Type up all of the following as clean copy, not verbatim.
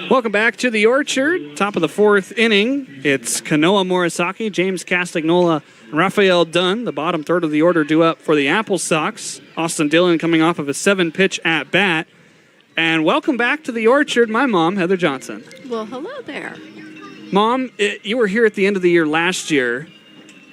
Welcome back to the Orchard. Top of the fourth inning. It's Kanoa Morisaki, James Castagnola, and Raphael Dunn. The bottom third of the order due up for the Apple Sox. Austin Dillon coming off of a 7-pitch at bat. And welcome back to the Orchard, my mom, Heather Johnson. Well, hello there. Mom, you were here at the end of the year last year.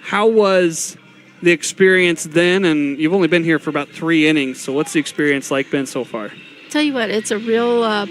How was the experience then? And you've only been here for about 3 innings, so what's the experience like been so far? Tell you what, it's a real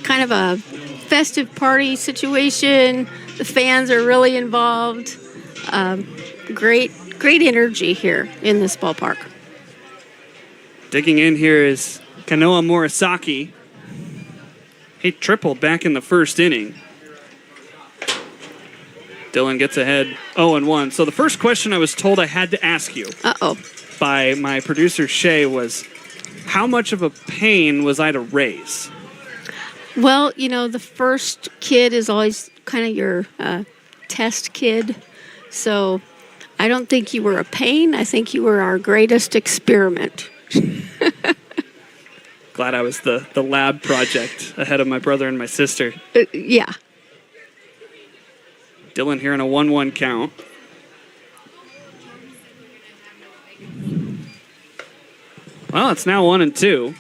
kind of a festive party situation. The fans are really involved. Great energy here in this ballpark. Digging in here is Kanoa Morisaki. He tripled back in the first inning. Dillon gets ahead 0-1. So the first question I was told I had to ask you by my producer Shay was, how much of a pain was I to raise? Well, you know, the first kid is always kind of your test kid. So I don't think you were a pain. I think you were our greatest experiment. Glad I was the lab project ahead of my brother and my sister. Yeah. Dillon here in a 1-1 count. Well, it's now 1-2.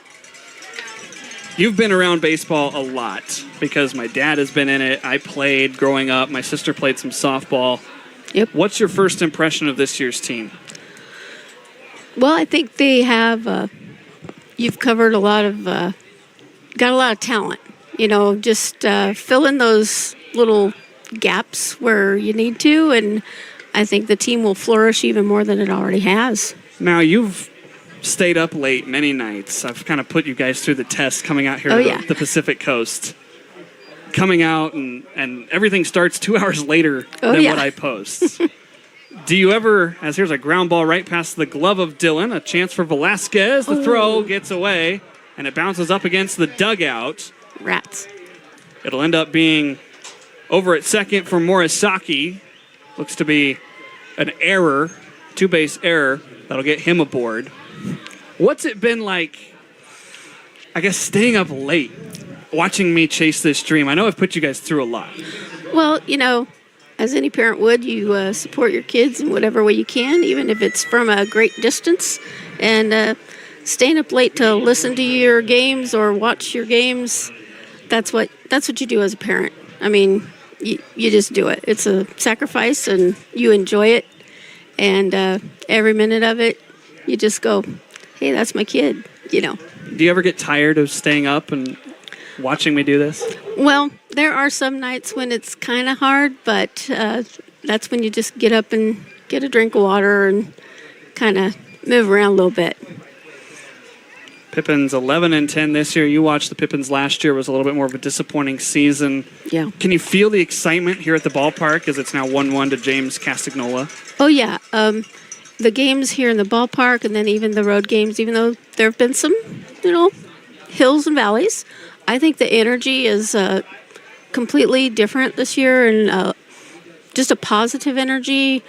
You've been around baseball a lot because my dad has been in it. I played growing up. My sister played some softball. Yep. What's your first impression of this year's team? Well, I think they have, you've covered got a lot of talent. You know, just fill in those little gaps where you need to, and I think the team will flourish even more than it already has. Now, you've stayed up late many nights. I've kind of put you guys through the test coming out here to the Pacific Coast. Coming out and everything starts 2 hours later than what I post. Do you ever, as here's a ground ball right past the glove of Dillon, a chance for Velasquez. The throw gets away, and it bounces up against the dugout. Rats. It'll end up being over at second for Morisaki. Looks to be an error, 2-base error. That'll get him aboard. What's it been like, I guess, staying up late, watching me chase this dream? I know I've put you guys through a lot. Well, you know, as any parent would, you support your kids in whatever way you can, even if it's from a great distance. And staying up late to listen to your games or watch your games, that's what you do as a parent. I mean, you just do it. It's a sacrifice, and you enjoy it. And every minute of it, you just go, hey, that's my kid, you know. Do you ever get tired of staying up and watching me do this? Well, there are some nights when it's kind of hard, but that's when you just get up and get a drink of water and kind of move around a little bit. Pippins 11-10 this year. You watched the Pippins last year. It was a little bit more of a disappointing season. Yeah. Can you feel the excitement here at the ballpark as it's now 1-1 to James Castagnola? Oh, yeah. The games here in the ballpark and then even the road games, even though there have been some, you know, hills and valleys, I think the energy is completely different this year, and just a positive energy.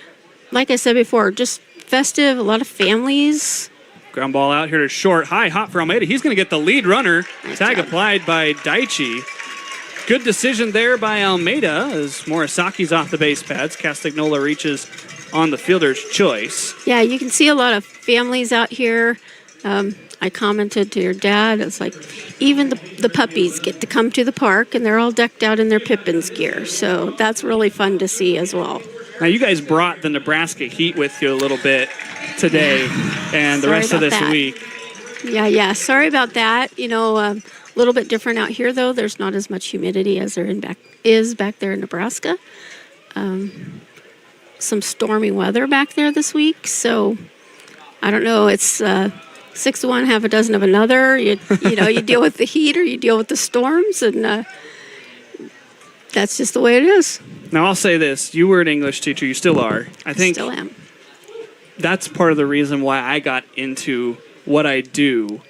Like I said before, just festive, a lot of families. Ground ball out here to short. High, hot for Almeida. He's going to get the lead runner. Nice Tag job. applied by Daichi. Good decision there by Almeida as Morisaki's off the base pads. Castagnola reaches on the fielder's choice. Yeah, you can see a lot of families out here. I commented to your dad, it's like even the puppies get to come to the park, and they're all decked out in their Pippins gear. So that's really fun to see as well. Now, you guys brought the Nebraska heat with you a little bit today and the rest of this week. Yeah. Sorry about that. You know, a little bit different out here, though. There's not as much humidity as there is back there in Nebraska. Some stormy weather back there this week. So I don't know. It's 6 to 1, half a dozen of another. You know, you deal with the heat or you deal with the storms, and that's just the way it is. Now, I'll say this. You were an English teacher. You still are. I think still am. That's part of the reason why I got into what I do.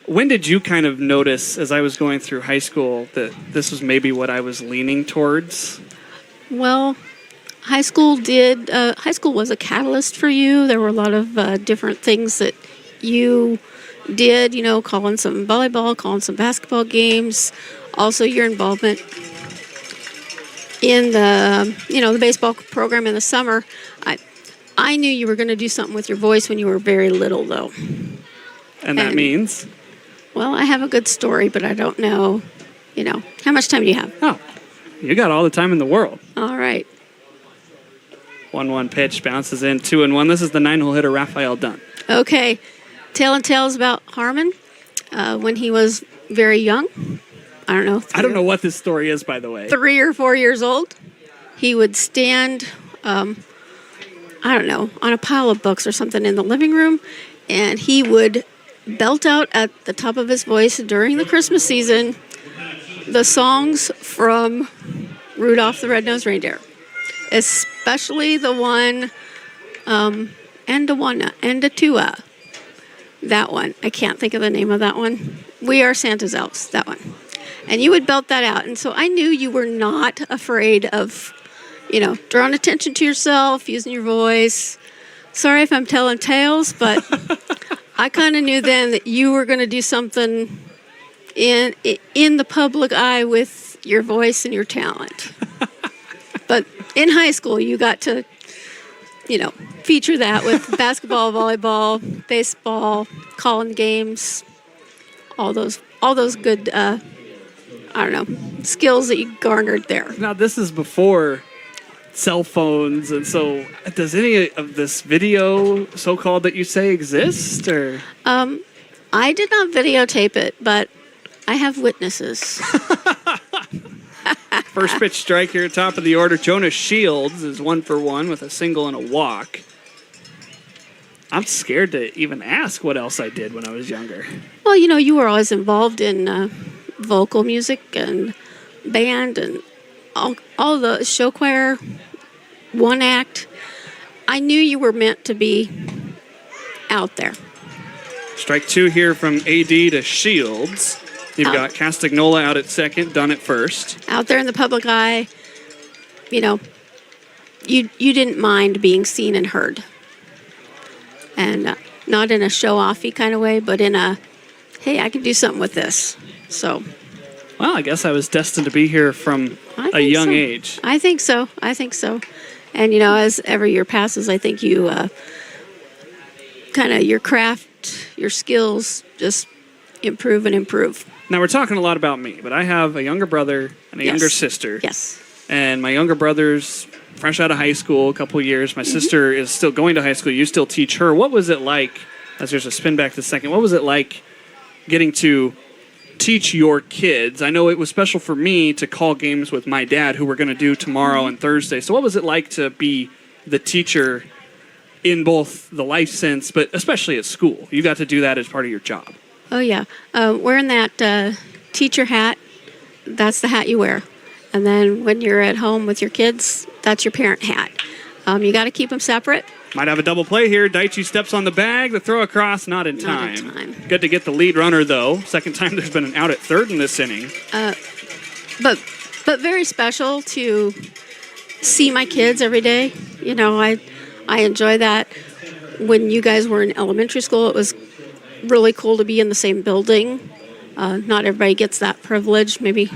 When did you kind of notice, as I was going through high school, that this was maybe what I was leaning towards? Well, high school was a catalyst for you. There were a lot of different things that you did, you know, calling some volleyball, calling some basketball games, also your involvement in the baseball program in the summer. I knew you were going to do something with your voice when you were very little, though. And that means? Well, I have a good story, but I don't know, how much time do you have? Oh, you got all the time in the world. All right. 1-1 pitch, bounces in, 2-1. This is the 9-hole hitter, Raphael Dunn. Okay. Telling tales about Harmon when he was very young. I don't know. I don't know what this story is, by the way. 3 or 4 years old. He would stand, on a pile of books or something in the living room, and he would belt out at the top of his voice during the Christmas season the songs from Rudolph the Red-Nosed Reindeer, especially the one, Endawana, Endatua. That one. I can't think of the name of that one. We Are Santa's Elves, that one. And you would belt that out. And so I knew you were not afraid of, drawing attention to yourself, using your voice. Sorry if I'm telling tales, but I kind of knew then that you were going to do something in the public eye with your voice and your talent. But in high school, you got to, feature that with basketball, volleyball, baseball, calling games, all those good, skills that you garnered there. Now, this is before cell phones, and so does any of this video, so-called, that you say exist, or? I did not videotape it, but I have witnesses. First pitch strike here, top of the order. Jonas Shields is 1 for 1 with a single and a walk. I'm scared to even ask what else I did when I was younger. Well, you were always involved in vocal music and band and all the show choir, one act. I knew you were meant to be out there. Strike 2 here from AD to Shields. You've got Castagnola out at second, Dunn at first. Out there in the public eye, you didn't mind being seen and heard. And not in a show-offy kind of way, but in a, hey, I can do something with this. So. Well, I guess I was destined to be here from a young age. I think so. And, as every year passes, I think you kind of your craft, your skills just improve and improve. Now, we're talking a lot about me, but I have a younger brother and a younger sister. Yes. And my younger brother's fresh out of high school, a couple years. My sister is still going to high school. You still teach her. What was it like, as there's a spin back to second, what was it like getting to teach your kids? I know it was special for me to call games with my dad, who we're going to do tomorrow and Thursday. So what was it like to be the teacher in both the life sense, but especially at school? You got to do that as part of your job. Oh, yeah. Wearing that teacher hat, that's the hat you wear. And then when you're at home with your kids, that's your parent hat. You got to keep them separate. Might have a double play here. Daichi steps on the bag. The throw across, not in time. Good to get the lead runner, though. Second time there's been an out at third in this inning. But very special to see my kids every day. I enjoy that. When you guys were in elementary school, it was really cool to be in the same building. Not everybody gets that privilege. Maybe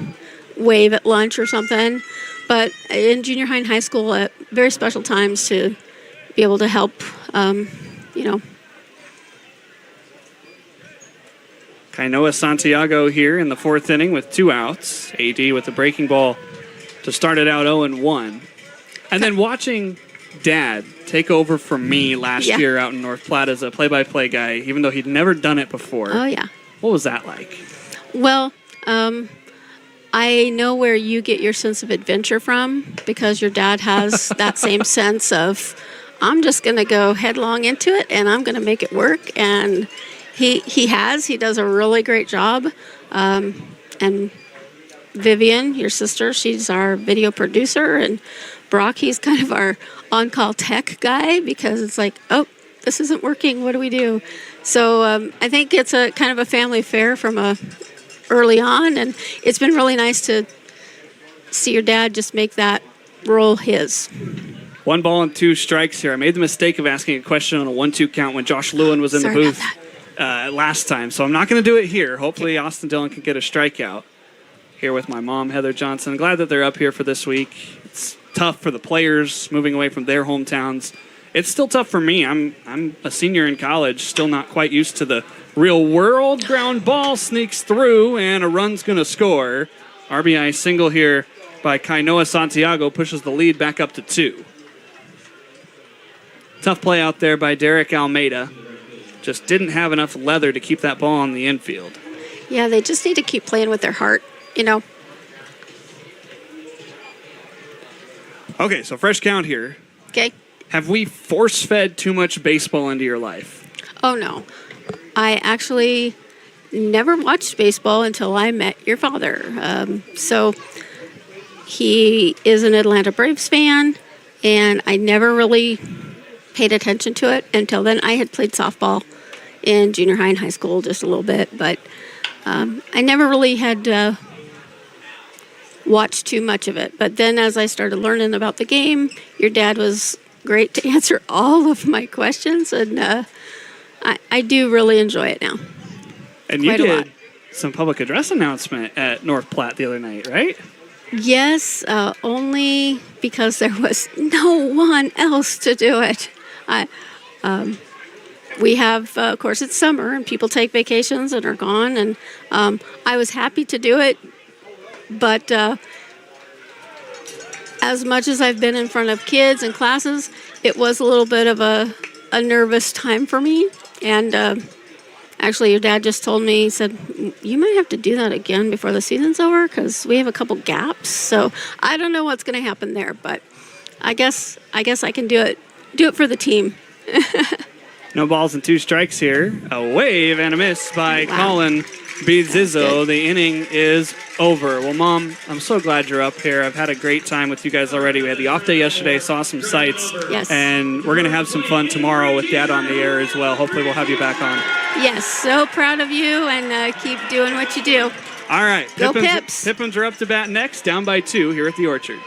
wave at lunch or something. But in junior high and high school, at very special times to be able to help, Kainoa Santiago here in the fourth inning with 2 outs. AD with the breaking ball to start it out 0-1. And then watching Dad take over from me last year out in North Platte as a play-by-play guy, even though he'd never done it before. Oh, yeah. What was that like? Well, I know where you get your sense of adventure from, because your dad has that same sense of, I'm just going to go headlong into it and I'm going to make it work. And he does a really great job. And Vivian, your sister, she's our video producer, and Brock, he's kind of our on-call tech guy, because it's like, oh, this isn't working. What do we do? So I think it's a kind of a family affair from early on, and it's been really nice to see your dad just make that role his. 1 ball and 2 strikes here. I made the mistake of asking a question on a 1-2 count when Josh Lewin was in the booth last time, so I'm not going to do it here. Hopefully Austin Dillon can get a strikeout. here with my mom, Heather Johnson. Glad that they're up here for this week. It's tough for the players moving away from their hometowns. It's still tough for me. I'm a senior in college, still not quite used to the real world. Ground ball sneaks through, and a run's going to score. RBI single here by Kainoa Santiago pushes the lead back up to 2. Tough play out there by Derek Almeida. Just didn't have enough leather to keep that ball on the infield. Yeah, they just need to keep playing with their heart, you know. Okay, so fresh count here. Okay. Have we force-fed too much baseball into your life? Oh, no. I actually never watched baseball until I met your father. So he is an Atlanta Braves fan, and I never really paid attention to it until then. I had played softball in junior high and high school just a little bit, but I never really had watched too much of it. But then as I started learning about the game, your dad was great to answer all of my questions, and I do really enjoy it now. And you did some public address announcement at North Platte the other night, right? Yes, only because there was no one else to do it. We have, of course, it's summer and people take vacations and are gone, and I was happy to do it, but as much as I've been in front of kids and classes, it was a little bit of a nervous time for me. And actually, your dad just told me, he said, you might have to do that again before the season's over because we have a couple gaps. So I don't know what's going to happen there, but I guess I can do it for the team. No balls and 2 strikes here. A wave and a miss by Colin Bizizzo. The inning is over. Well, Mom, I'm so glad you're up here. I've had a great time with you guys already. We had the off day yesterday, saw some sights. Yes. And we're going to have some fun tomorrow with Dad on the air as well. Hopefully we'll have you back on. Yes, so proud of you, and keep doing what you do. All right. Go Pips. Pippins are up to bat next, down by 2 here at the Orchard.